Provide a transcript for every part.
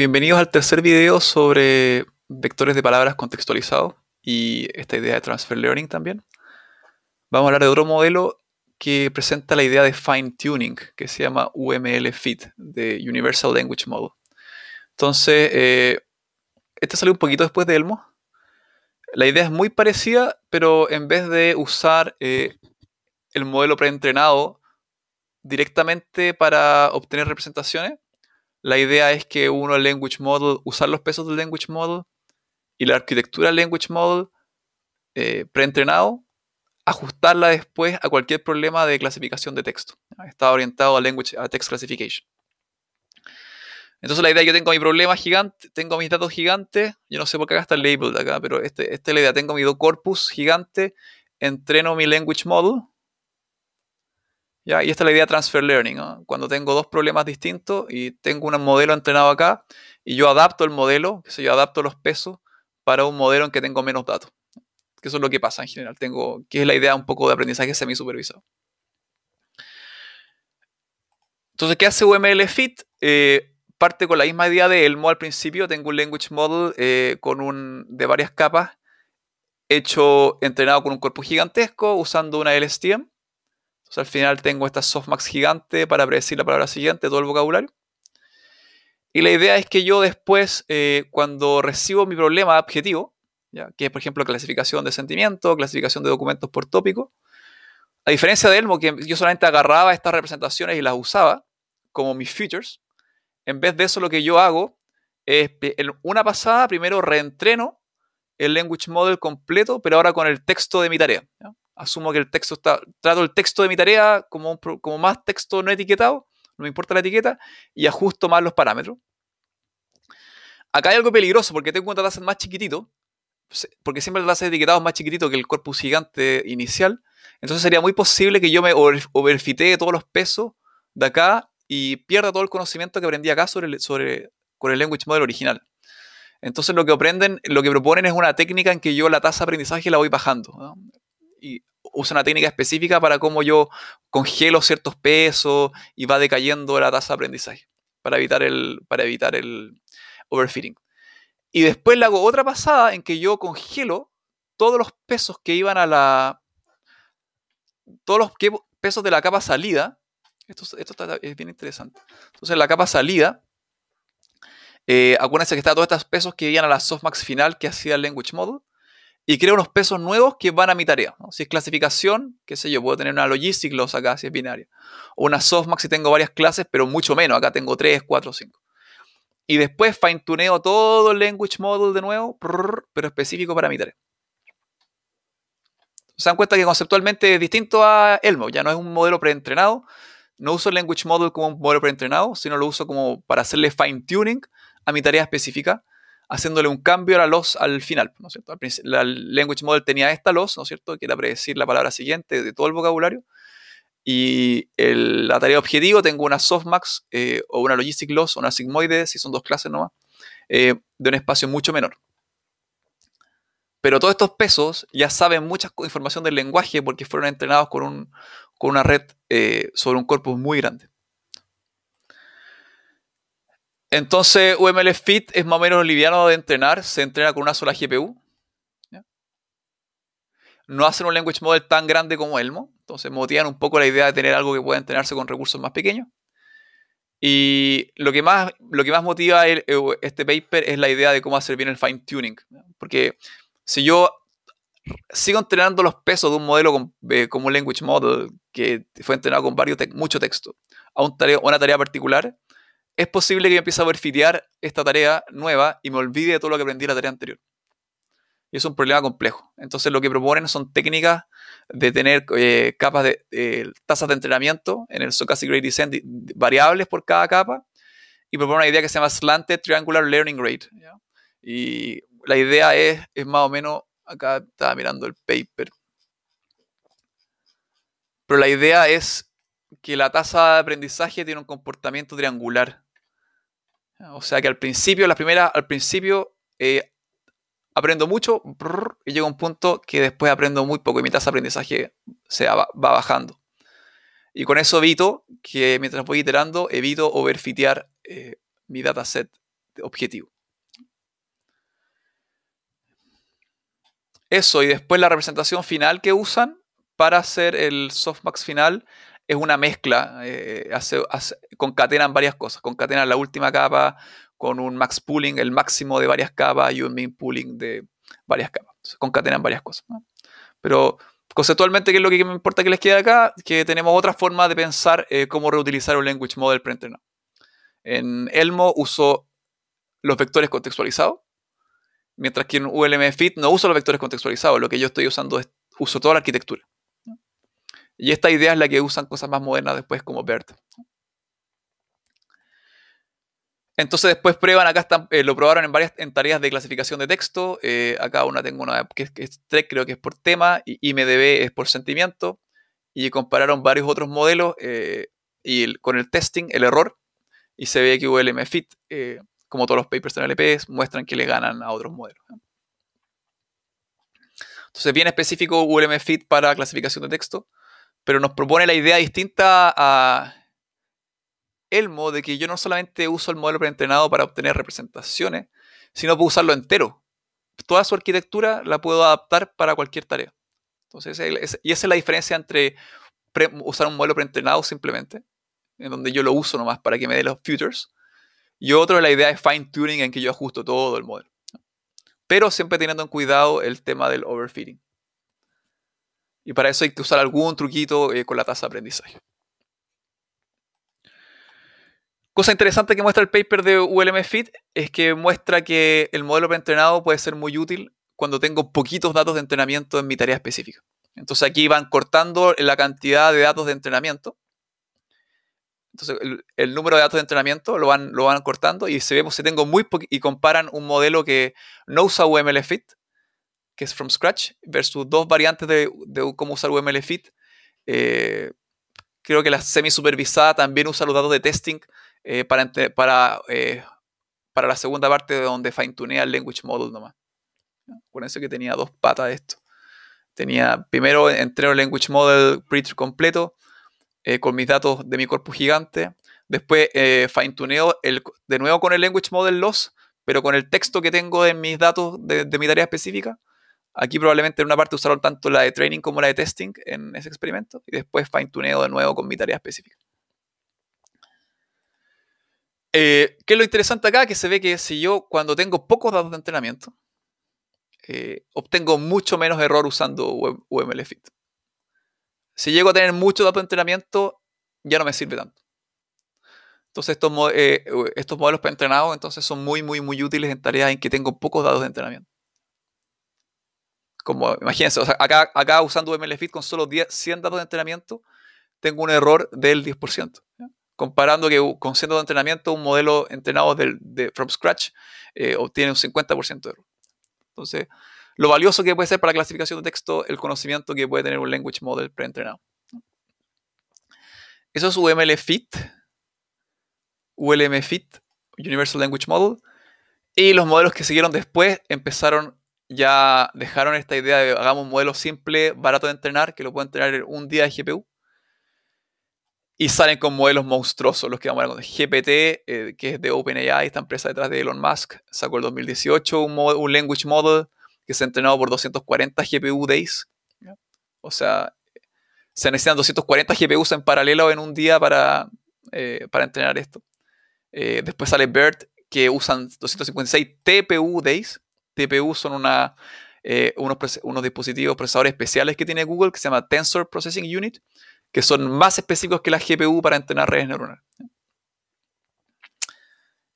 Bienvenidos al tercer video sobre vectores de palabras contextualizados y esta idea de transfer learning también. Vamos a hablar de otro modelo que presenta la idea de fine tuning, que se llama UML-FIT, de Universal Language Model. Entonces, este salió un poquito después de Elmo. La idea es muy parecida, pero en vez de usar el modelo preentrenado directamente para obtener representaciones, la idea es que uno el language model, usar los pesos del language model y la arquitectura del language model preentrenado, ajustarla después a cualquier problema de clasificación de texto. Está orientado a text classification. Entonces la idea es que yo tengo mi problema gigante, tengo mis datos gigantes, yo no sé por qué acá está el label de acá, pero esta es la idea, tengo mi corpus gigante, entreno mi language model, ¿ya? Y esta es la idea de transfer learning, ¿no? Cuando tengo dos problemas distintos y tengo un modelo entrenado acá y yo adapto el modelo, yo adapto los pesos para un modelo en que tengo menos datos. Que eso es lo que pasa en general, que es la idea un poco de aprendizaje semi-supervisado. Entonces, ¿qué hace UML-FIT? Parte con la misma idea de Elmo al principio. Tengo un language model de varias capas, entrenado con un corpus gigantesco, usando una LSTM. Entonces, al final tengo esta softmax gigante para predecir la palabra siguiente, todo el vocabulario. Y la idea es que yo después, cuando recibo mi problema objetivo, ¿ya? Que es, por ejemplo, clasificación de sentimientos, clasificación de documentos por tópico, a diferencia de Elmo, que yo solamente agarraba estas representaciones y las usaba como mis features, en vez de eso lo que yo hago es, en una pasada, primero reentreno el language model completo, pero ahora con el texto de mi tarea, ¿ya? Asumo que el texto trato el texto de mi tarea como más texto no etiquetado, no me importa la etiqueta, y ajusto más los parámetros. Acá hay algo peligroso porque tengo un dataset más chiquitito, porque siempre el dataset etiquetado es más chiquitito que el corpus gigante inicial. Entonces sería muy posible que yo me overfitee todos los pesos de acá y pierda todo el conocimiento que aprendí acá con el language model original. Entonces lo que proponen es una técnica en que yo la tasa de aprendizaje la voy bajando, ¿no? Y uso una técnica específica para cómo yo congelo ciertos pesos y va decayendo la tasa de aprendizaje para evitar el overfitting. Y después le hago otra pasada en que yo congelo todos los pesos que iban todos los pesos de la capa salida. Esto es bien interesante. Entonces, la capa salida, acuérdense que está todos estos pesos que iban a la softmax final que hacía el language model, y creo unos pesos nuevos que van a mi tarea, ¿no? Si es clasificación, qué sé yo, puedo tener una logistic loss acá, si es binaria. O una softmax si tengo varias clases, pero mucho menos. Acá tengo 3, 4, 5. Y después fine-tuneo todo el language model de nuevo, pero específico para mi tarea. Se dan cuenta que conceptualmente es distinto a Elmo. Ya no es un modelo preentrenado. No uso el language model como un modelo preentrenado, sino lo uso como para hacerle fine-tuning a mi tarea específica, haciéndole un cambio a la loss al final, ¿no es cierto? El language model tenía esta loss, ¿no es cierto? Que era predecir la palabra siguiente de todo el vocabulario. Y la tarea objetivo tengo una softmax o una logistic loss o una sigmoide, si son dos clases nomás, de un espacio mucho menor. Pero todos estos pesos ya saben mucha información del lenguaje porque fueron entrenados con una red sobre un corpus muy grande. Entonces UML-FIT es más o menos liviano de entrenar, se entrena con una sola GPU. ¿Ya? No hacen un language model tan grande como Elmo, entonces motivan un poco la idea de tener algo que pueda entrenarse con recursos más pequeños. Y lo que más motiva este paper es la idea de cómo hacer bien el fine tuning, ¿no? Porque si yo sigo entrenando los pesos de un modelo como un language model que fue entrenado con mucho texto a una tarea particular, es posible que yo empiece a overfitear esta tarea nueva y me olvide de todo lo que aprendí en la tarea anterior. Y es un problema complejo. Entonces lo que proponen son técnicas de tener capas de tasas de entrenamiento en el Stochastic Gradient Descent variables por cada capa, y proponen una idea que se llama Slanted Triangular Learning Rate, ¿ya? Y la idea es más o menos, acá estaba mirando el paper, pero la idea es que la tasa de aprendizaje tiene un comportamiento triangular. O sea que al principio aprendo mucho y llega un punto que después aprendo muy poco y mi tasa de aprendizaje va bajando. Y con eso evito que mientras voy iterando, evito overfitear mi dataset objetivo. Eso, y después la representación final que usan para hacer el softmax final es una mezcla, concatenan varias cosas, concatenan la última capa con un max pooling, el máximo de varias capas, y un min pooling de varias capas. Entonces, concatenan varias cosas, ¿no? Pero conceptualmente, ¿qué es lo que me importa que les quede acá? Que tenemos otra forma de pensar cómo reutilizar un language model preentrenado. En Elmo uso los vectores contextualizados, mientras que en ULMFit no uso los vectores contextualizados. Lo que yo estoy usando es, uso toda la arquitectura. Y esta idea es la que usan cosas más modernas después como BERT. Entonces después prueban, acá están, lo probaron en tareas de clasificación de texto. Acá tengo una que es TREC, creo que es por tema, y IMDb es por sentimiento. Y compararon varios otros modelos con el testing, el error, y se ve que ULMFit, como todos los papers en LPs, muestran que le ganan a otros modelos. Entonces, bien específico ULMFit para clasificación de texto, pero nos propone la idea distinta a Elmo de que yo no solamente uso el modelo preentrenado para obtener representaciones, sino puedo usarlo entero. Toda su arquitectura la puedo adaptar para cualquier tarea. Entonces, y esa es la diferencia entre usar un modelo preentrenado simplemente, en donde yo lo uso nomás para que me dé los futures, y otro, la idea de fine tuning, en que yo ajusto todo el modelo, pero siempre teniendo en cuidado el tema del overfitting. Y para eso hay que usar algún truquito con la tasa de aprendizaje. Cosa interesante que muestra el paper de ULMFit es que muestra que el modelo preentrenado puede ser muy útil cuando tengo poquitos datos de entrenamiento en mi tarea específica. Entonces aquí van cortando la cantidad de datos de entrenamiento. Entonces el número de datos de entrenamiento lo van cortando, y si vemos si tengo muy y comparan un modelo que no usa UMLFit, que es from scratch, versus dos variantes de cómo usar UMLFit. Creo que la semi-supervisada también usa los datos de testing para la segunda parte, de donde fine-tunea el language model nomás. Acuérdense que tenía dos patas de esto. Primero entreno el language model completo con mis datos de mi corpus gigante. Después fine-tuneo de nuevo con el language model loss, pero con el texto que tengo en mis datos de mi tarea específica. Aquí probablemente en una parte usaron tanto la de training como la de testing en ese experimento, y después fine-tuneo de nuevo con mi tarea específica. ¿Qué es lo interesante acá? Que se ve que si yo, cuando tengo pocos datos de entrenamiento, obtengo mucho menos error usando UMLFit. Si llego a tener muchos datos de entrenamiento, ya no me sirve tanto. Entonces estos modelos preentrenados entonces son muy, muy, muy útiles en tareas en que tengo pocos datos de entrenamiento. Como, imagínense, o sea, acá usando UMLFit con solo 100 datos de entrenamiento, tengo un error del 10%. ¿Ya? Comparando que con 100 datos de entrenamiento, un modelo entrenado from scratch obtiene un 50% de error. Entonces, lo valioso que puede ser para la clasificación de texto, el conocimiento que puede tener un language model preentrenado. Eso es UMLFit, Universal Language Model. Y los modelos que siguieron después dejaron esta idea de hagamos un modelo simple, barato de entrenar, que lo pueden entrenar en un día de GPU. Y salen con modelos monstruosos, los que vamos a ver con GPT, que es de OpenAI, esta empresa detrás de Elon Musk, sacó el 2018 un language model que se ha entrenado por 240 GPU days. ¿Ya? O sea, se necesitan 240 GPUs en paralelo en un día para entrenar esto. Después sale BERT, que usan 256 TPU days. TPU son unos dispositivos procesadores especiales que tiene Google, que se llama Tensor Processing Unit, que son más específicos que la GPU para entrenar redes neuronales.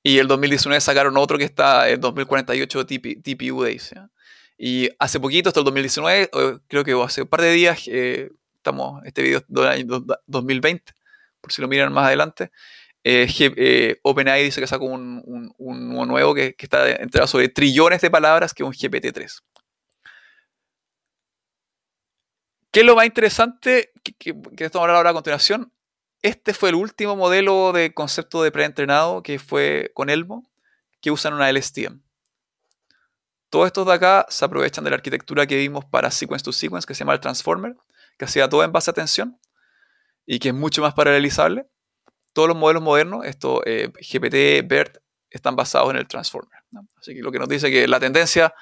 Y el 2019 sacaron otro que está en 2048 TPU days. ¿Ya? Y hace poquito, hasta el 2019, creo que hace un par de días, este video del año 2020, por si lo miran más adelante, OpenAI dice que sacó un nuevo que está entrenado sobre trillones de palabras, que es un GPT-3. ¿Qué es lo más interesante que estamos hablando ahora a continuación? Este fue el último modelo de concepto de preentrenado que fue con Elmo, que usan una LSTM. Todos estos de acá se aprovechan de la arquitectura que vimos para sequence to sequence, que se llama el transformer, que hacía todo en base a atención y que es mucho más paralelizable. Todos los modelos modernos, GPT, BERT están basados en el Transformer, ¿no? Así que lo que nos dice que la tendencia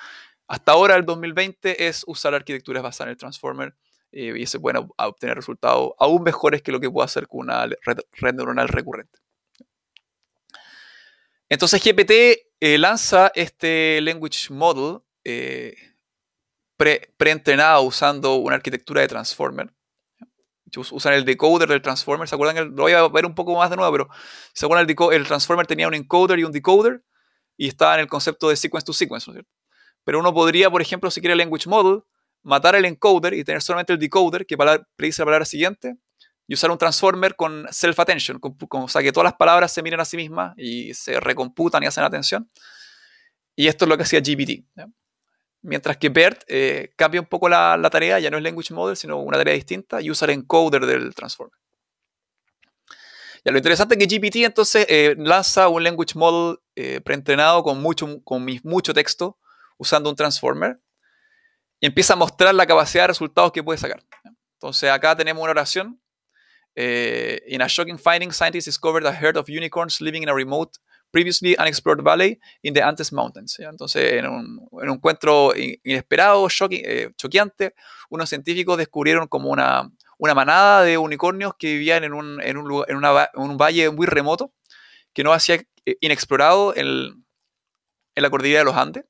hasta ahora, el 2020, es usar arquitecturas basadas en el Transformer y se pueden obtener resultados aún mejores que lo que puede hacer con una red neuronal recurrente. Entonces GPT lanza este Language Model preentrenado usando una arquitectura de Transformer. Usan el decoder del Transformer. ¿Se acuerdan? Lo voy a ver un poco más de nuevo, pero ¿se acuerdan? El Transformer tenía un encoder y un decoder y estaba en el concepto de sequence to sequence, ¿no es cierto? Pero uno podría, por ejemplo, si quiere el Language Model, matar el encoder y tener solamente el decoder que predice la palabra siguiente y usar un Transformer con self-attention, o sea, que todas las palabras se miren a sí mismas y se recomputan y hacen atención. Y esto es lo que hacía GPT, ¿ya? Mientras que BERT cambia un poco la tarea, ya no es Language Model, sino una tarea distinta, y usa el encoder del Transformer. Ya, lo interesante es que GPT entonces lanza un Language Model preentrenado con mucho texto, usando un Transformer, y empieza a mostrar la capacidad de resultados que puede sacar. Entonces acá tenemos una oración. In a shocking finding, scientists discovered a herd of unicorns living in a remote, previously unexplored valley in the Andes Mountains. ¿Ya? Entonces, en un encuentro inesperado, choqueante, unos científicos descubrieron como una manada de unicornios que vivían en un valle muy remoto, que no hacía inexplorado en la cordillera de los Andes.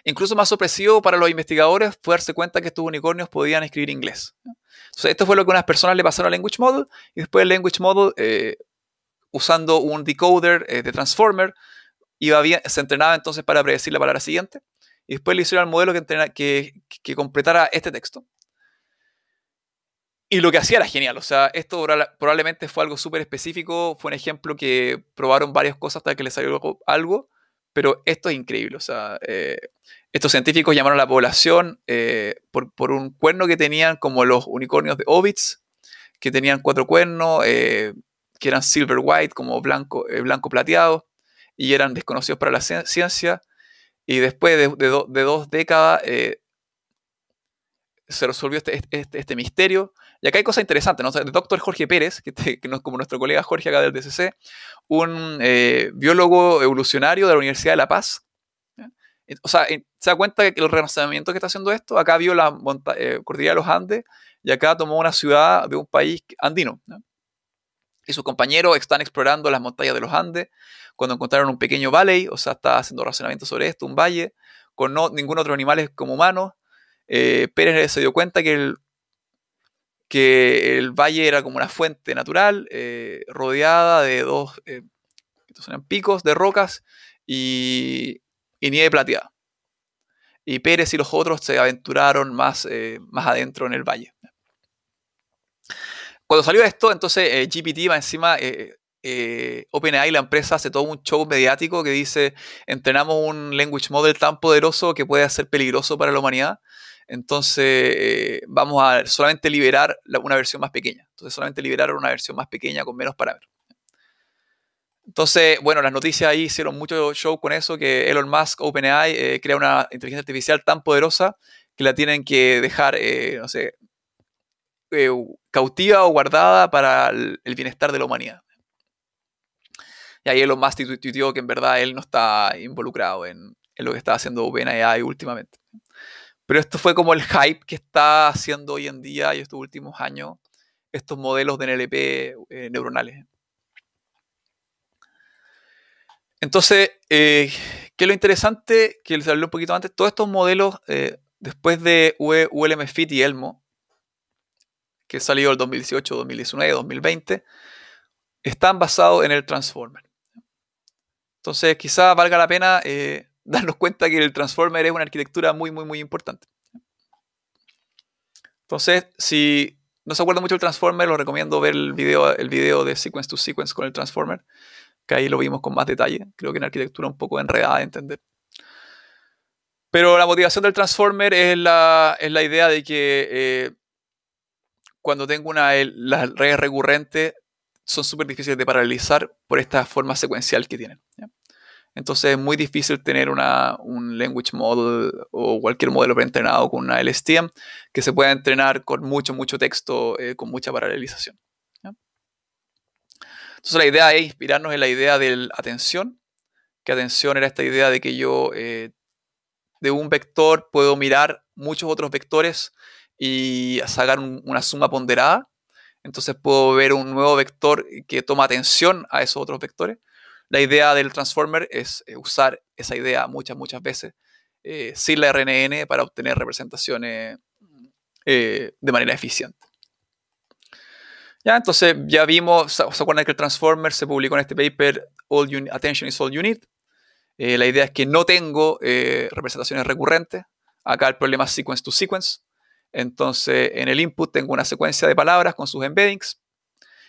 Incluso más sorpresivo para los investigadores fue darse cuenta que estos unicornios podían escribir inglés. Entonces, esto fue lo que unas personas le pasaron al Language Model, y después el Language Model, usando un decoder de Transformer, se entrenaba entonces para predecir la palabra siguiente, y después le hicieron al modelo que completara este texto. Y lo que hacía era genial, o sea, esto probablemente fue algo súper específico, fue un ejemplo que probaron varias cosas hasta que les salió algo, pero esto es increíble, o sea, estos científicos llamaron a la población por un cuerno que tenían, como los unicornios de Ovitz, que tenían 4 cuernos, que eran silver white, como blanco plateado, y eran desconocidos para la ciencia, y después de 2 décadas se resolvió este misterio. Y acá hay cosas interesantes, ¿no? O sea, el doctor Jorge Pérez, que no es como nuestro colega Jorge acá del DCC, un biólogo evolucionario de la Universidad de La Paz. ¿Ya? O sea, se da cuenta que el relanzamiento que está haciendo esto, acá vio la cordillera de los Andes y acá tomó una ciudad de un país andino, ¿no? Y sus compañeros están explorando las montañas de los Andes cuando encontraron un pequeño valley, o sea, está haciendo razonamiento sobre esto, un valle, con ningún otro animal como humanos. Pérez se dio cuenta que el valle era como una fuente natural, rodeada de 2 estos eran picos de rocas y nieve plateada. Y Pérez y los otros se aventuraron más adentro en el valle. Cuando salió esto, entonces GPT, más encima, OpenAI, la empresa, hace todo un show mediático que dice: entrenamos un language model tan poderoso que puede ser peligroso para la humanidad. Entonces vamos a solamente liberar una versión más pequeña. Entonces solamente liberaron una versión más pequeña con menos parámetros. Entonces, bueno, las noticias ahí hicieron mucho show con eso, que Elon Musk, OpenAI, crea una inteligencia artificial tan poderosa que la tienen que dejar, no sé, cautiva o guardada para el bienestar de la humanidad. Y ahí Elon Musk tuiteó que en verdad él no está involucrado en lo que está haciendo OpenAI últimamente. Pero esto fue como el hype que está haciendo hoy en día y estos últimos años estos modelos de NLP neuronales. Entonces, ¿qué es lo interesante? Que les hablé un poquito antes. Todos estos modelos, después de ULMFit y Elmo, que salió el 2018, 2019, 2020, están basados en el Transformer. Entonces, quizá valga la pena darnos cuenta que el Transformer es una arquitectura muy, muy, muy importante. Entonces, si no se acuerdan mucho del Transformer, los recomiendo ver el video de Sequence to Sequence con el Transformer, que ahí lo vimos con más detalle. Creo que una arquitectura un poco enredada de entender. Pero la motivación del Transformer es la idea de que cuando tengo las redes recurrentes son súper difíciles de paralelizar por esta forma secuencial que tienen, ¿ya? Entonces es muy difícil tener un language model o cualquier modelo preentrenado con una LSTM que se pueda entrenar con mucho texto, con mucha paralelización, ¿ya? Entonces la idea es inspirarnos en la idea de la atención, que atención era esta idea de que yo de un vector puedo mirar muchos otros vectores y sacar una suma ponderada. Entonces puedo ver un nuevo vector que toma atención a esos otros vectores. La idea del transformer es usar esa idea muchas veces sin la RNN para obtener representaciones de manera eficiente. Ya, entonces ya vimos, ¿se acuerdan que el transformer se publicó en este paper Attention is all you need? La idea es que no tengo representaciones recurrentes. Acá el problema es sequence to sequence. Entonces en el input tengo una secuencia de palabras con sus embeddings.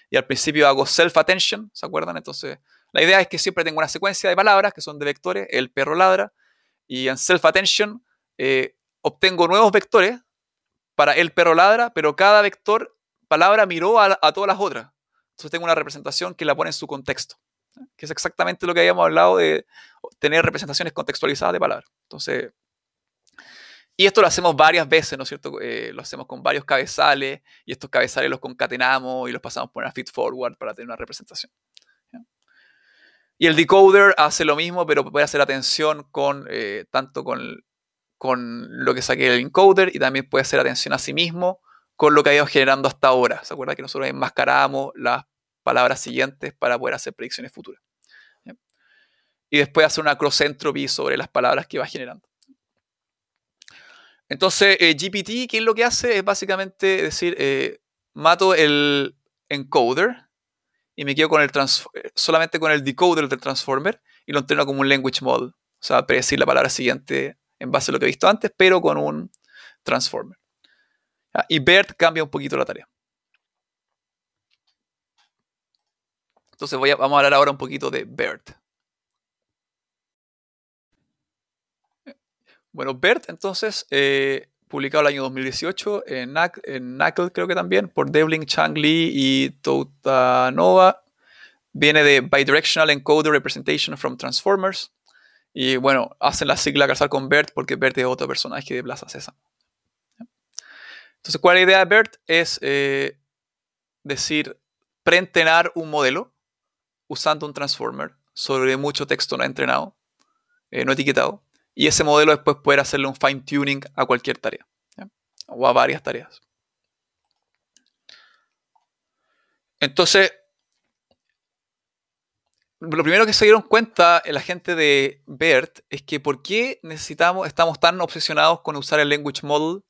Y al principio hago self-attention, ¿se acuerdan? Entonces la idea es que siempre tengo una secuencia de palabras que son de vectores. El perro ladra. Y en self-attention obtengo nuevos vectores para el perro ladra, pero cada vector palabra miró a todas las otras. Entonces tengo una representación que la pone en su contexto, que es exactamente lo que habíamos hablado de tener representaciones contextualizadas de palabras. Entonces, y esto lo hacemos varias veces, ¿no es cierto? Lo hacemos con varios cabezales y estos cabezales los concatenamos y los pasamos por una feed forward para tener una representación. ¿Ya? Y el decoder hace lo mismo, pero puede hacer atención con tanto con lo que saqué del encoder y también puede hacer atención a sí mismo con lo que ha ido generando hasta ahora. ¿Se acuerdan que nosotros enmascaramos las palabras siguientes para poder hacer predicciones futuras? ¿Ya? Y después hacer una cross entropy sobre las palabras que va generando. Entonces, GPT, ¿qué es lo que hace? Es básicamente decir, mato el encoder y me quedo con solamente con el decoder del transformer y lo entreno como un language model. O sea, predecir la palabra siguiente en base a lo que he visto antes, pero con un transformer. Y BERT cambia un poquito la tarea. Entonces vamos a hablar ahora un poquito de BERT. Bueno, BERT entonces, publicado el año 2018 en NACL creo que también, por Devlin, Chang Lee y Toutanova. Viene de Bidirectional Encoder Representation from Transformers. Y bueno, hacen la sigla casar con BERT porque BERT es otro personaje de Plaza Sésamo. Entonces, ¿cuál es la idea de BERT? Es decir, preentrenar un modelo usando un transformer sobre mucho texto no entrenado, no etiquetado, y ese modelo después poder hacerle un fine tuning a cualquier tarea, ¿ya? O a varias tareas. Entonces, lo primero que se dieron cuenta la gente de BERT es que por qué estamos tan obsesionados con usar el language model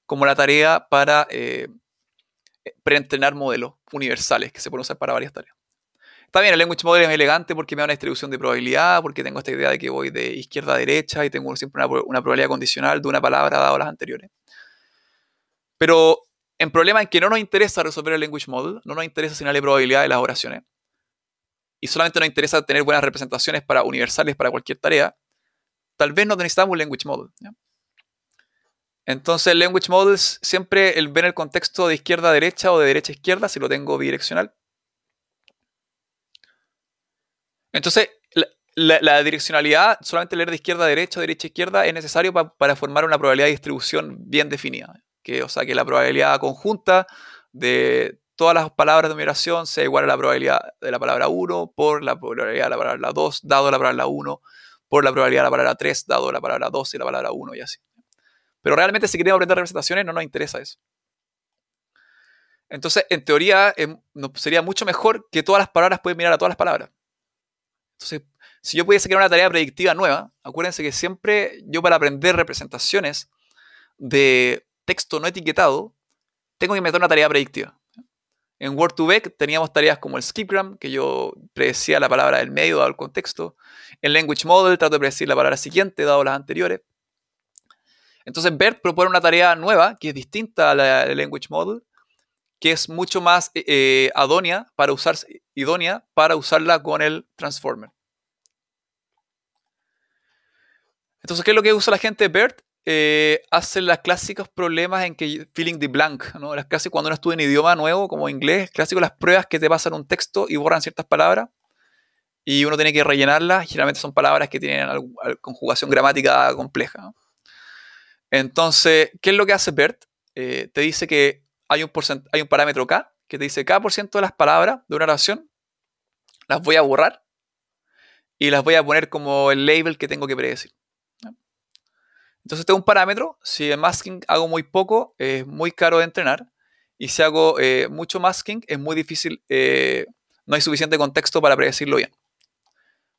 como la tarea para preentrenar modelos universales que se pueden usar para varias tareas. Está bien, el language model es elegante porque me da una distribución de probabilidad, porque tengo esta idea de que voy de izquierda a derecha y tengo siempre una probabilidad condicional de una palabra dado a las anteriores. Pero el problema es que no nos interesa resolver el language model, no nos interesa asignarle probabilidad de las oraciones, y solamente nos interesa tener buenas representaciones para universales para cualquier tarea. Tal vez no necesitamos un language model, ¿ya? Entonces, el language model siempre ven el contexto de izquierda a derecha o de derecha a izquierda, si lo tengo bidireccional. Entonces, la direccionalidad, solamente leer de izquierda a derecha o derecha a izquierda, es necesario para formar una probabilidad de distribución bien definida. O sea, que la probabilidad conjunta de todas las palabras de numeración sea igual a la probabilidad de la palabra 1 por la probabilidad de la palabra 2 dado la palabra 1 por la probabilidad de la palabra 3 dado la palabra 2 y la palabra 1 y así. Pero realmente si queremos aprender representaciones no nos interesa eso. Entonces, en teoría, sería mucho mejor que todas las palabras pueden mirar a todas las palabras. Entonces, si yo pudiese crear una tarea predictiva nueva, acuérdense que siempre yo para aprender representaciones de texto no etiquetado, tengo que meter una tarea predictiva. En Word2Vec teníamos tareas como el skipgram, que yo predecía la palabra del medio dado el contexto. En Language Model trato de predecir la palabra siguiente dado las anteriores. Entonces BERT propone una tarea nueva que es distinta a la del Language Model, que es mucho más idónea para usarla con el Transformer. Entonces, ¿qué es lo que usa la gente de BERT? Hace los clásicos problemas en que filling the blank, ¿no? Las clásicas cuando uno estudia un idioma nuevo como inglés, clásico las pruebas que te pasan un texto y borran ciertas palabras y uno tiene que rellenarlas. Generalmente son palabras que tienen conjugación gramática compleja, ¿no? Entonces, ¿qué es lo que hace BERT? Te dice que hay un parámetro K que te dice K% de las palabras de una oración las voy a borrar y las voy a poner como el label que tengo que predecir. Entonces este es un parámetro. Si el masking hago muy poco, es muy caro de entrenar. Y si hago mucho masking, es muy difícil, no hay suficiente contexto para predecirlo bien.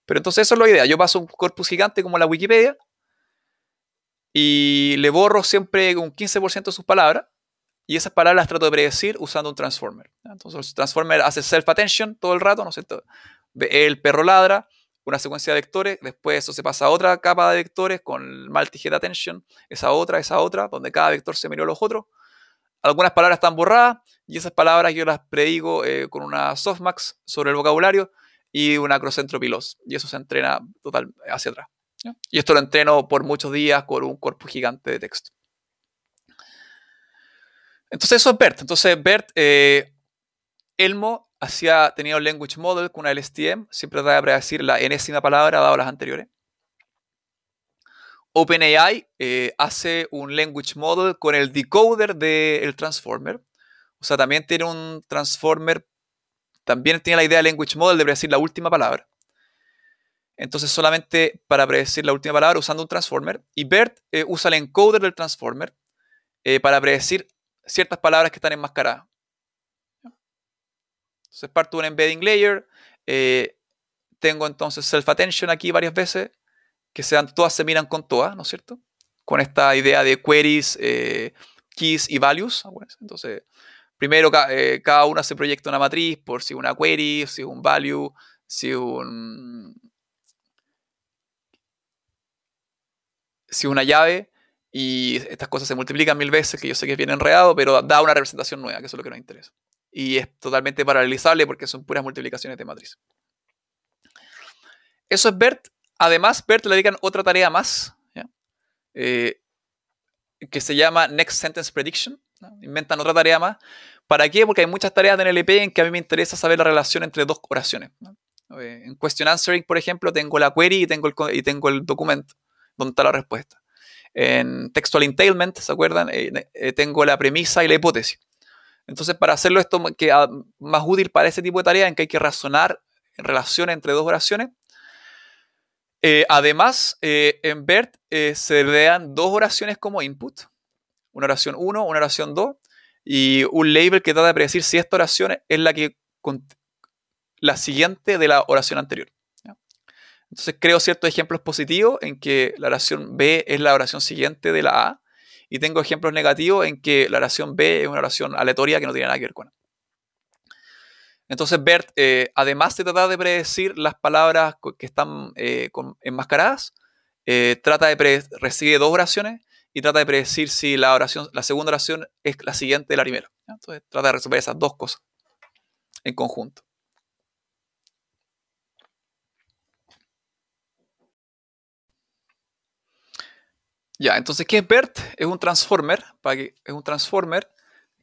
Pero entonces eso es la idea. Yo paso un corpus gigante como la Wikipedia y le borro siempre un 15% de sus palabras. Y esas palabras las trato de predecir usando un transformer. Entonces el transformer hace self-attention todo el rato, ¿no es cierto? El perro ladra, una secuencia de vectores, después eso se pasa a otra capa de vectores con multi-head attention, esa otra, donde cada vector se miró a los otros. Algunas palabras están borradas y esas palabras yo las predigo con una softmax sobre el vocabulario y una cross-entropy loss. Y eso se entrena total hacia atrás. ¿Ya? Y esto lo entreno por muchos días con un corpus gigante de texto. Entonces eso es BERT. Entonces BERT, Elmo tenía un language model con una LSTM, siempre trataba de predecir la enésima palabra dado las anteriores. OpenAI hace un language model con el decoder del transformer. O sea, también tiene un transformer, también tiene la idea de language model de predecir la última palabra. Entonces solamente para predecir la última palabra usando un transformer. Y BERT usa el encoder del transformer para predecir ciertas palabras que están enmascaradas. Entonces parto de un embedding layer. Tengo entonces self-attention aquí varias veces, que todas se miran con todas, ¿no es cierto? Con esta idea de queries, keys y values. Entonces, primero cada una se proyecta una matriz por si una query, si un value, si una llave, y estas cosas se multiplican 1000 veces, que yo sé que es bien enredado, pero da una representación nueva, que eso es lo que nos interesa. Y es totalmente paralelizable porque son puras multiplicaciones de matriz. Eso es BERT. Además, BERT le dedican otra tarea más, que se llama Next Sentence Prediction, ¿no? Inventan otra tarea más. ¿Para qué? Porque hay muchas tareas de NLP en que a mí me interesa saber la relación entre dos oraciones, ¿no? En Question Answering, por ejemplo, tengo la query y tengo el documento donde está la respuesta. En Textual Entailment, ¿se acuerdan? Tengo la premisa y la hipótesis. Entonces, para hacerlo esto más útil para ese tipo de tareas en que hay que razonar en relación entre dos oraciones, además, en BERT se le dan dos oraciones como input, una oración 1, una oración 2, y un label que trata de predecir si esta oración es la siguiente de la oración anterior. ¿Ya? Entonces creo ciertos ejemplos positivos en que la oración B es la oración siguiente de la A, y tengo ejemplos negativos en que la oración B es una oración aleatoria que no tiene nada que ver con A. Entonces BERT, además de tratar de predecir las palabras que están enmascaradas, recibe dos oraciones y trata de predecir si la segunda oración es la siguiente de la primera. ¿Ya? Entonces trata de resolver esas dos cosas en conjunto. Ya, entonces, ¿qué es BERT? Es un transformer,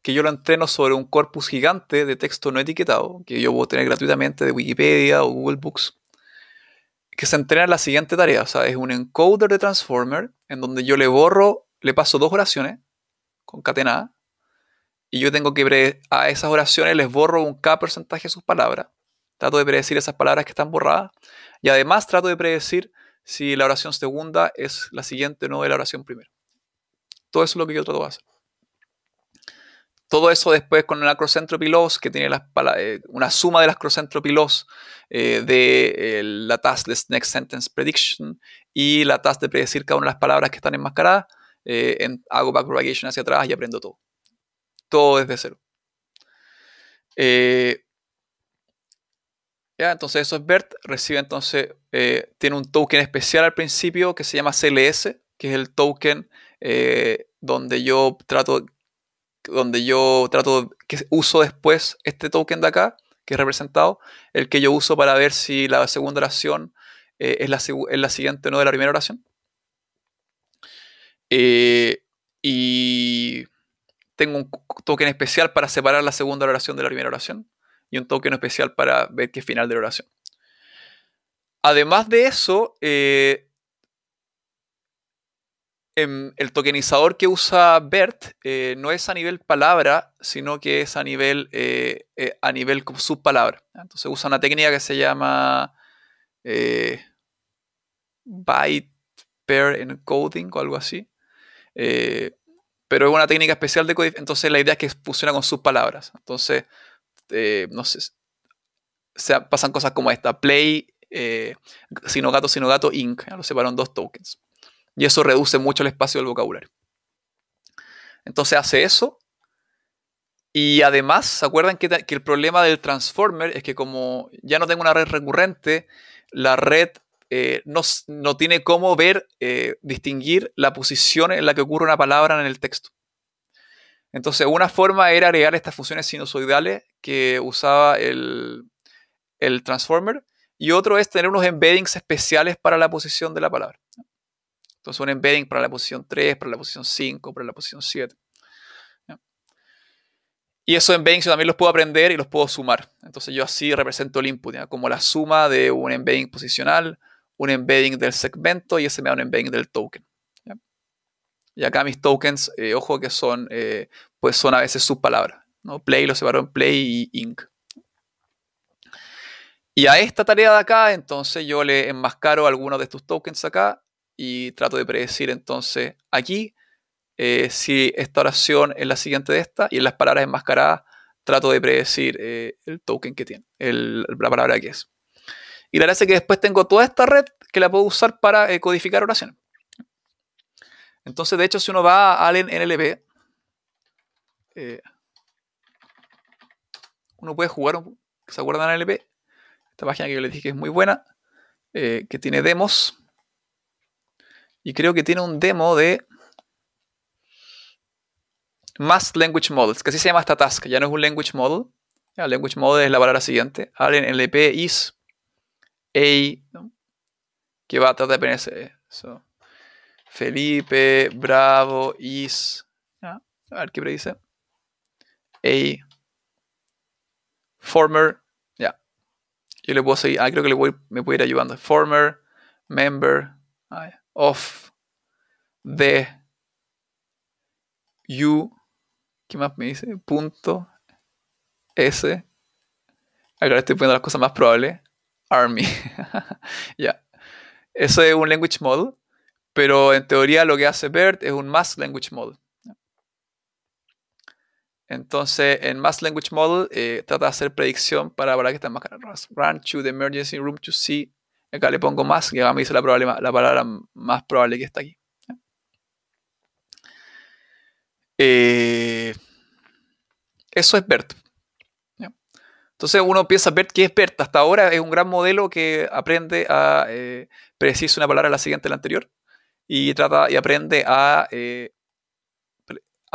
que yo lo entreno sobre un corpus gigante de texto no etiquetado, que yo puedo tener gratuitamente de Wikipedia o Google Books, que se entrena en la siguiente tarea. O sea, es un encoder de transformer en donde yo le paso dos oraciones concatenadas, y yo tengo que a esas oraciones les borro un K porcentaje de sus palabras. Trato de predecir esas palabras que están borradas, y además trato de predecir si la oración segunda es la siguiente o no de la oración primera. Todo eso es lo que yo trato de hacer. Todo eso después con una cross-entropy loss, que tiene una suma de las cross-entropy loss de la task de Next Sentence Prediction y la task de predecir cada una de las palabras que están enmascaradas. Hago backpropagation hacia atrás y aprendo todo. Todo desde cero. Ya, entonces eso es BERT. Recibe entonces, tiene un token especial al principio que se llama CLS, que es el token donde yo trato que uso después este token de acá, que es representado, el que yo uso para ver si la segunda oración es la siguiente o no de la primera oración. Y tengo un token especial para separar la segunda oración de la primera oración, y un token especial para ver qué final de la oración. Además de eso, el tokenizador que usa BERT no es a nivel palabra, sino que es a nivel como subpalabra. Entonces usa una técnica que se llama byte pair encoding o algo así. Pero es una técnica especial de codificación. Entonces la idea es que funciona con subpalabras. Entonces, no sé, pasan cosas como esta. Play, sino gato, inc. Lo separan dos tokens. Y eso reduce mucho el espacio del vocabulario. Entonces hace eso. Y además, ¿se acuerdan que el problema del transformer es que como ya no tengo una red recurrente, la red no tiene cómo ver, distinguir la posición en la que ocurre una palabra en el texto? Entonces, una forma era agregar estas funciones sinusoidales que usaba el transformer, y otro es tener unos embeddings especiales para la posición de la palabra. Entonces, un embedding para la posición 3, para la posición 5, para la posición 7. Y esos embeddings yo también los puedo aprender y los puedo sumar. Entonces yo así represento el input, ¿ya? Como la suma de un embedding posicional, un embedding del segmento, y ese me da un embedding del token, ¿ya? Y acá mis tokens, ojo que son, pues son a veces subpalabras, ¿no? Play lo separó en play y inc. Y a esta tarea de acá, entonces yo le enmascaro algunos de estos tokens acá y trato de predecir entonces aquí si esta oración es la siguiente de esta, y en las palabras enmascaradas trato de predecir el token que tiene, la palabra que es. Y la verdad es que después tengo toda esta red que la puedo usar para codificar oraciones. Entonces, de hecho, si uno va a Allen NLP, uno puede jugar, ¿se acuerdan de NLP? Esta página que yo les dije que es muy buena, que tiene demos, y creo que tiene un demo de Masked Language Models, que así se llama esta task, ya no es un language model. Ya, language model es la palabra siguiente. Allen NLP is a, ¿no? Que va a tratar de ponerse eso. Felipe Bravo is, ¿ya? A ver qué predice. A former, ya. Yo le puedo seguir, creo que me puede ir ayudando. Former member of the you, ¿qué más me dice? Punto S. Ahora estoy poniendo las cosas más probables. Army. Ya. Eso es un language model, pero en teoría lo que hace BERT es un masked language model. Entonces, en Masked Language Model trata de hacer predicción para palabras que están más caras. Run to the emergency room to see. Acá le pongo más, y acá me dice la palabra más probable que está aquí. Eso es BERT. Entonces uno piensa, BERT, ¿qué es BERT? Hasta ahora es un gran modelo que aprende a predecir si una palabra es la siguiente a la anterior, y aprende a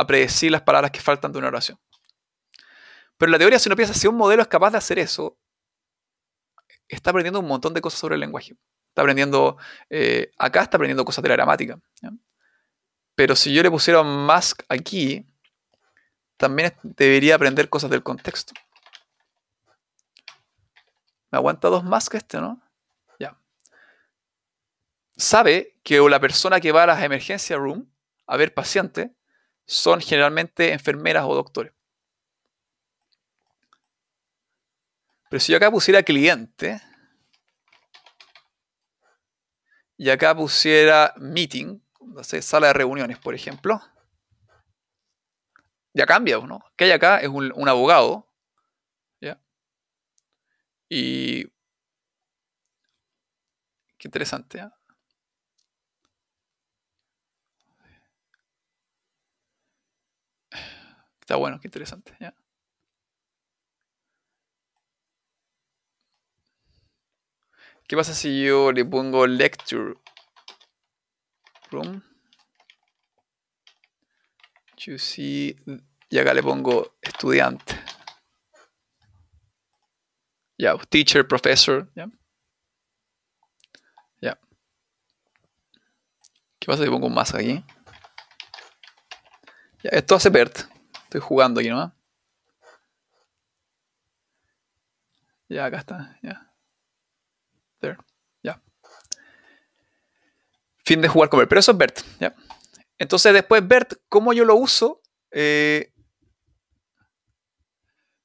predecir las palabras que faltan de una oración. Pero en la teoría, si uno piensa, si un modelo es capaz de hacer eso, está aprendiendo un montón de cosas sobre el lenguaje. Está aprendiendo, acá está aprendiendo cosas de la gramática, ¿ya? Pero si yo le pusiera un mask aquí, también debería aprender cosas del contexto. ¿Me aguanta dos masks este, no? Ya. Sabe que la persona que va a las emergencia room a ver pacientes son generalmente enfermeras o doctores. Pero si yo acá pusiera cliente y acá pusiera meeting, no sé, sala de reuniones, por ejemplo, ya cambia, ¿no? Que hay acá es un abogado, ¿ya? Y qué interesante, ¿ya? Está bueno, qué interesante, ¿ya? ¿Qué pasa si yo le pongo lecture room? To see, y acá le pongo estudiante. Ya, teacher, professor, ¿ya? Ya. ¿Qué pasa si pongo un más aquí? Ya, esto hace BERT. Estoy jugando aquí, ¿no? Ya, acá está, ya. There, ya. Fin de jugar con BERT, pero eso es BERT, ¿ya? Entonces después BERT, ¿cómo yo lo uso?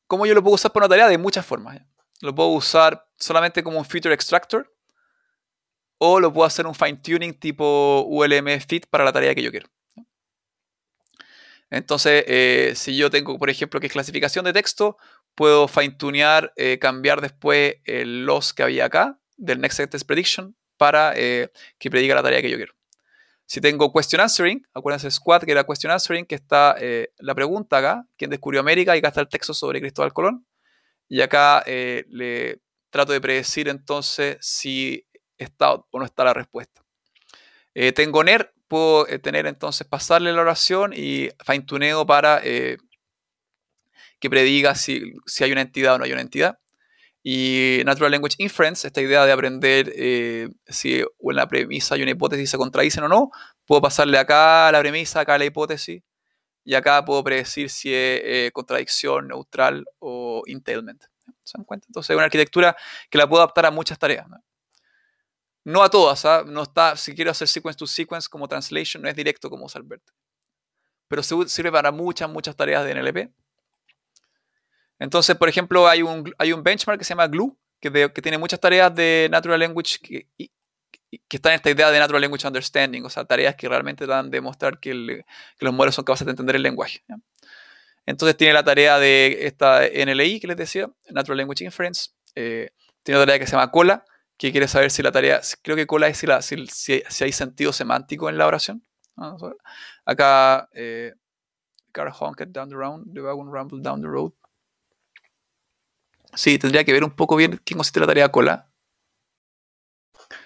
¿Cómo yo lo puedo usar para una tarea? De muchas formas. ¿Ya? Lo puedo usar solamente como un feature extractor o lo puedo hacer un fine tuning tipo ULM fit para la tarea que yo quiero. Entonces, si yo tengo, por ejemplo, que es clasificación de texto, puedo fine-tunear, cambiar después el loss que había acá del Next Sentence Prediction para que prediga la tarea que yo quiero. Si tengo question answering, acuérdense squad que era question answering, que está la pregunta acá, ¿quién descubrió América? Y acá está el texto sobre Cristóbal Colón. Y acá le trato de predecir entonces si está o no está la respuesta. Tengo NER, puedo tener entonces pasarle la oración y fine-tuneo para que prediga si hay una entidad o no hay una entidad. Y Natural Language Inference, esta idea de aprender si en la premisa hay una hipótesis se contradicen o no, puedo pasarle acá la premisa, acá la hipótesis, y acá puedo predecir si es contradicción, neutral o entailment. ¿Se dan cuenta? Entonces es una arquitectura que la puedo adaptar a muchas tareas. No a todas, ¿eh? No está, si quiero hacer sequence to sequence como translation, no es directo como usar BERT. Pero sirve para muchas tareas de NLP. Entonces, por ejemplo, hay un benchmark que se llama GLUE, que tiene muchas tareas de Natural Language que están en esta idea de Natural Language Understanding, o sea, tareas que realmente dan a demostrar que los modelos son capaces de entender el lenguaje. ¿Ya? Entonces tiene la tarea de esta NLI que les decía, Natural Language Inference. Tiene otra tarea que se llama COLA, que quiere saber si la tarea, creo que COLA es si hay sentido semántico en la oración. ¿No? Acá, car honked down the road, the wagon rumbled down the road. Sí, tendría que ver un poco bien qué consiste la tarea COLA.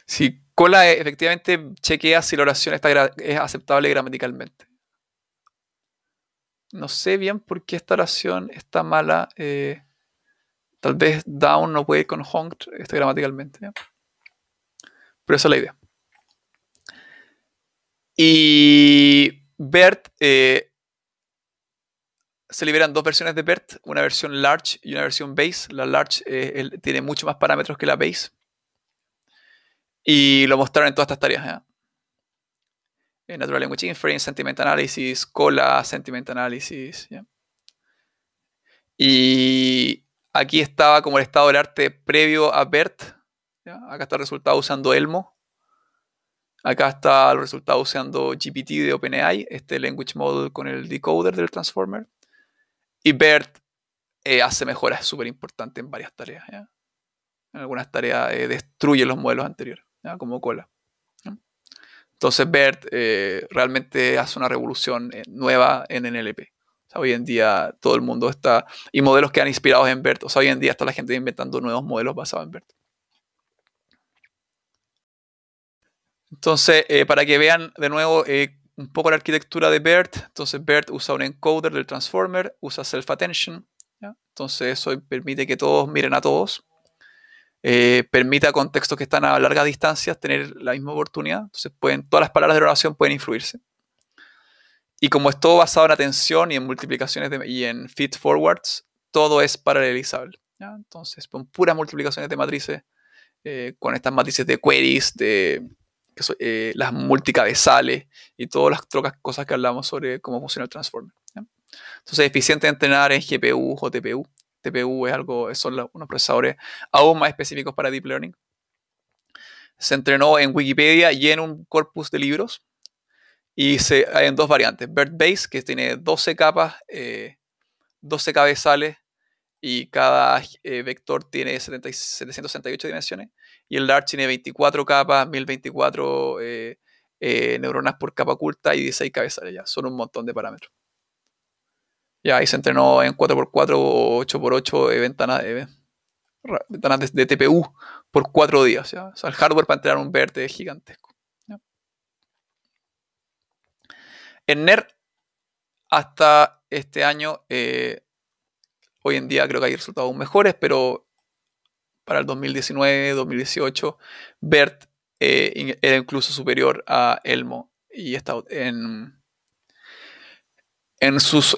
Si COLA efectivamente chequea si la oración es aceptable gramaticalmente. No sé bien por qué esta oración está mala. Tal vez down no puede ir con honked gramaticalmente. ¿Ya? Pero esa es la idea. Y BERT, se liberan dos versiones de BERT, una versión large y una versión base. La large tiene mucho más parámetros que la base. Y lo mostraron en todas estas tareas. ¿Ya? Natural Language Inference, Sentiment Analysis, COLA, Sentiment Analysis. ¿Ya? Y aquí estaba como el estado del arte previo a BERT. ¿Ya? Acá está el resultado usando Elmo. Acá está el resultado usando GPT de OpenAI, este language model con el decoder del transformer. Y BERT hace mejoras súper importantes en varias tareas. ¿Ya? En algunas tareas destruye los modelos anteriores, ¿ya? Como COLA. ¿Ya? Entonces BERT realmente hace una revolución nueva en NLP. O sea, hoy en día todo el mundo está... Y modelos que han inspirados en BERT. O sea, hoy en día está la gente inventando nuevos modelos basados en BERT. Entonces, para que vean de nuevo un poco la arquitectura de BERT, entonces BERT usa un encoder del transformer, usa self-attention. Entonces eso permite que todos miren a todos. Permite a contextos que están a largas distancias tener la misma oportunidad. Entonces todas las palabras de la oración pueden influirse. Y como es todo basado en atención y en multiplicaciones y en feed forwards, todo es paralelizable. ¿Ya? Entonces, con puras multiplicaciones de matrices, con estas matrices de queries, las multicabezales y todas las otras cosas que hablamos sobre cómo funciona el transformer. ¿Ya? Entonces es eficiente entrenar en GPU o TPU. TPU son unos procesadores aún más específicos para Deep Learning. Se entrenó en Wikipedia y en un corpus de libros. Y hay en dos variantes. BERT-Base, que tiene 12 capas, 12 cabezales, y cada vector tiene 768 dimensiones. Y el Large tiene 24 capas, 1024 neuronas por capa oculta y 16 cabezales. Ya, son un montón de parámetros. Ya, ahí se entrenó en 4x4 o 8x8 ventanas de TPU por 4 días. ¿Ya? O sea, el hardware para entrenar un BERT es gigantesco. ¿Ya? En NER, hasta este año, hoy en día creo que hay resultados aún mejores, pero para el 2019, 2018, BERT era incluso superior a Elmo y está en sus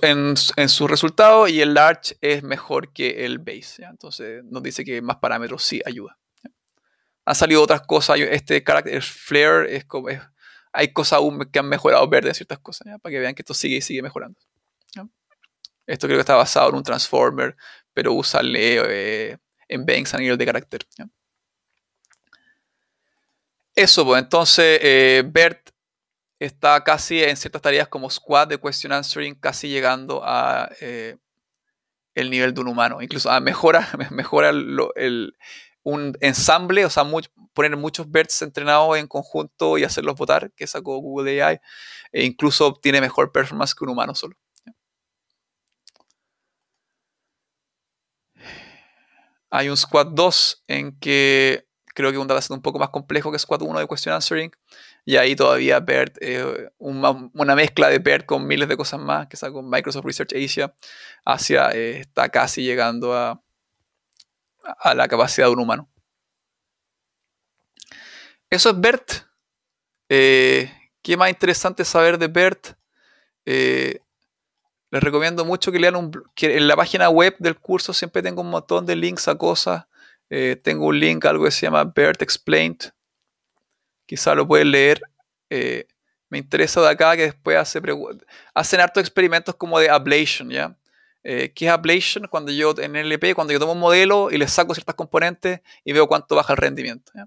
resultados, y el Large es mejor que el Base. ¿Ya? Entonces nos dice que más parámetros sí ayuda. ¿Ya? Han salido otras cosas. Este carácter Flare hay cosas aún que han mejorado BERT en ciertas cosas, ¿ya? Para que vean que esto sigue y sigue mejorando, ¿ya? Esto creo que está basado en un transformer, pero usa embeddings a nivel de carácter, ¿ya? Eso, pues entonces BERT está casi en ciertas tareas como Squad de question answering, casi llegando a el nivel de un humano. Incluso mejora un ensamble, o sea, poner muchos BERTs entrenados en conjunto y hacerlos votar, que sacó Google AI, e incluso obtiene mejor performance que un humano solo. Hay un Squad 2 en que creo que un dataset un poco más complejo que Squad 1 de question answering, y ahí todavía BERT, una mezcla de BERT con miles de cosas más que sacó Microsoft Research Asia, está casi llegando a la capacidad de un humano. Eso es BERT. ¿Qué más interesante saber de BERT? Les recomiendo mucho que lean que en la página web del curso siempre tengo un montón de links a cosas. Tengo un link a algo que se llama BERT Explained. Quizá lo pueden leer. Me interesa de acá que después hacen hartos experimentos como de ablation, ¿ya? ¿Qué es ablation? Cuando yo en LP, cuando yo tomo un modelo y le saco ciertas componentes y veo cuánto baja el rendimiento, ¿ya?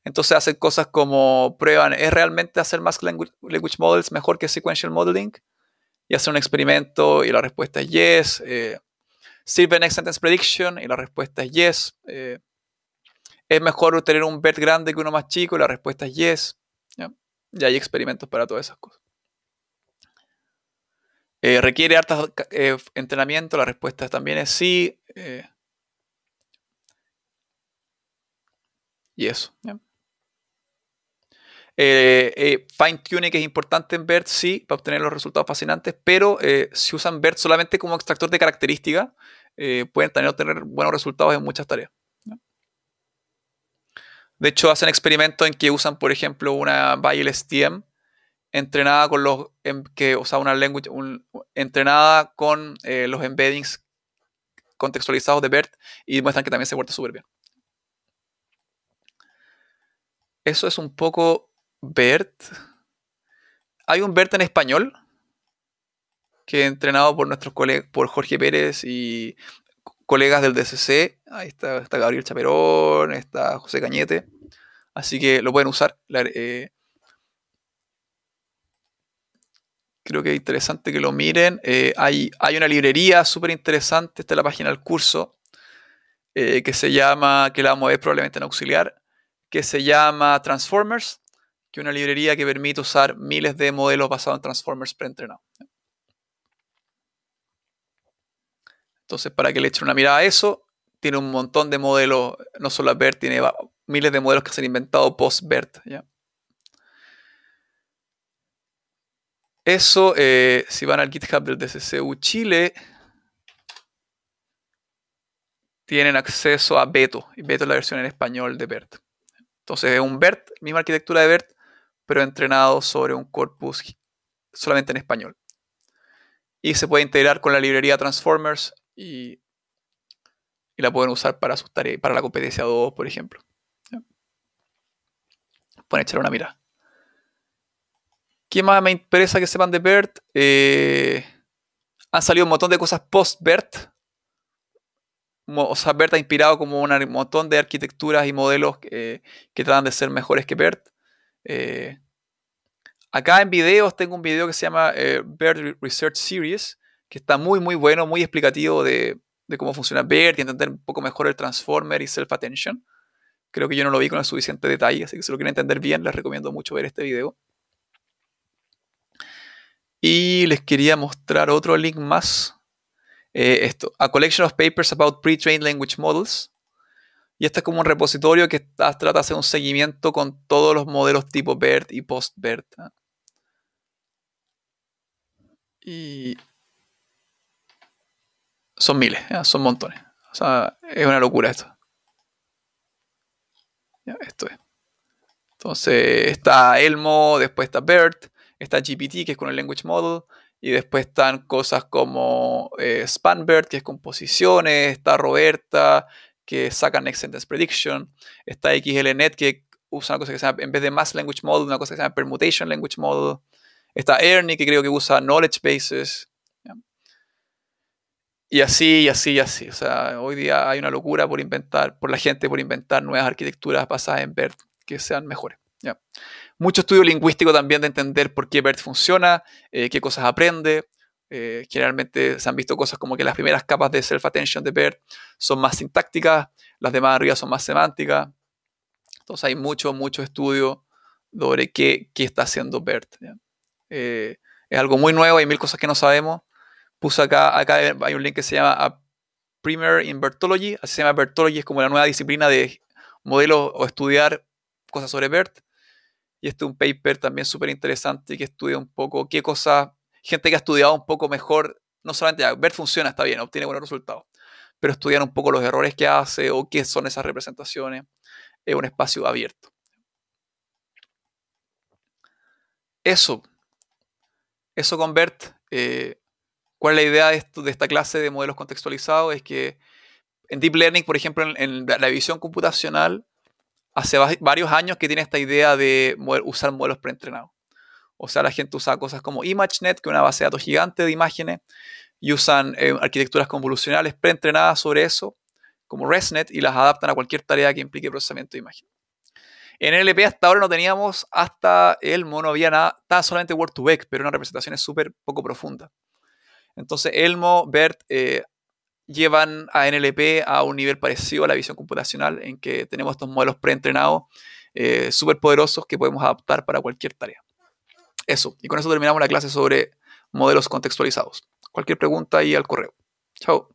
Entonces hacen cosas como prueban, ¿es realmente hacer Mask Language Models mejor que Sequential Modeling? Y hacen un experimento y la respuesta es yes. ¿Sirve Next Sentence Prediction? Y la respuesta es yes. ¿Es mejor tener un BERT grande que uno más chico? Y la respuesta es yes. ¿Ya? Y hay experimentos para todas esas cosas. ¿Requiere harto entrenamiento? La respuesta también es sí. Y eso. ¿Ya? Fine tuning es importante en BERT, sí, para obtener los resultados fascinantes, pero si usan BERT solamente como extractor de características, pueden también obtener buenos resultados en muchas tareas, ¿no? De hecho, hacen experimentos en que usan, por ejemplo, una ByLSTM entrenada con una language, entrenada con los embeddings contextualizados de BERT y muestran que también se porta súper bien. Eso es un poco BERT. Hay un BERT en español que entrenado por nuestros colegas, por Jorge Pérez y colegas del DCC. Ahí está Gabriel Chaperón, está José Cañete. Así que lo pueden usar. Creo que es interesante que lo miren. Hay una librería súper interesante, está en la página del curso, que se llama, que la vamos a ver probablemente en auxiliar, que se llama Transformers, que es una librería que permite usar miles de modelos basados en Transformers preentrenados. Entonces, para que le echen una mirada a eso, tiene un montón de modelos, no solo a BERT, tiene miles de modelos que se han inventado post-BERT, ¿ya? Eso, si van al GitHub del DCCU Chile, tienen acceso a Beto, y Beto es la versión en español de BERT. Entonces es un BERT, misma arquitectura de BERT, pero entrenado sobre un corpus solamente en español. Y se puede integrar con la librería Transformers y la pueden usar para sus tareas, para la competencia 2, por ejemplo. ¿Ya? Pueden echar una mirada. ¿Qué más me interesa que sepan de BERT? Han salido un montón de cosas post-BERT. O sea, BERT ha inspirado como un montón de arquitecturas y modelos que tratan de ser mejores que BERT. Acá en videos tengo un video que se llama BERT Research Series, que está muy muy bueno, muy explicativo de cómo funciona BERT y entender un poco mejor el transformer y self-attention. Creo que yo no lo vi con el suficiente detalle, así que si lo quieren entender bien, les recomiendo mucho ver este video. Y les quería mostrar otro link más. A collection of papers about pre-trained language models. Y este es como un repositorio que trata de hacer un seguimiento con todos los modelos tipo BERT y post-BERT. Y son miles, ¿ya? Son montones. O sea, es una locura esto. ¿Ya? Esto es. Entonces está Elmo, después está BERT, está GPT, que es con el Language Model, y después están cosas como SpanBERT, que es con posiciones, está Roberta, que saca Next Sentence Prediction, está XLNet, que usa una cosa que se llama, en vez de Mass Language Model, una cosa que se llama Permutation Language Model. Está Ernie, que creo que usa Knowledge Bases. ¿Ya? Y así, y así, y así. O sea, hoy día hay una locura por la gente por inventar nuevas arquitecturas basadas en BERT que sean mejores. ¿Ya? Mucho estudio lingüístico también de entender por qué BERT funciona, qué cosas aprende. Generalmente se han visto cosas como que las primeras capas de self-attention de BERT son más sintácticas, las demás arriba son más semánticas. Entonces hay mucho estudio sobre qué está haciendo BERT. ¿Ya? Es algo muy nuevo, hay mil cosas que no sabemos. Puse acá hay un link que se llama A Primer in Bertology, así se llama Bertology, es como la nueva disciplina de modelos o estudiar cosas sobre BERT. Y este es un paper también súper interesante que estudia un poco qué cosas, gente que ha estudiado un poco mejor, no solamente BERT funciona, está bien, obtiene buenos resultados, pero estudiar un poco los errores que hace o qué son esas representaciones. Es un espacio abierto. Eso con BERT. ¿Cuál es la idea de esta clase de modelos contextualizados? Es que en Deep Learning, por ejemplo, en la visión computacional, hace varios años que tiene esta idea de usar modelos preentrenados. O sea, la gente usa cosas como ImageNet, que es una base de datos gigante de imágenes, y usan arquitecturas convolucionales preentrenadas sobre eso, como ResNet, y las adaptan a cualquier tarea que implique procesamiento de imagen. En NLP hasta ahora no teníamos, hasta Elmo no había nada, estaba solamente Word2Vec, pero una representación súper poco profunda. Entonces Elmo, BERT llevan a NLP a un nivel parecido a la visión computacional, en que tenemos estos modelos preentrenados súper poderosos que podemos adaptar para cualquier tarea. Eso, y con eso terminamos la clase sobre modelos contextualizados. Cualquier pregunta ahí al correo. Chao.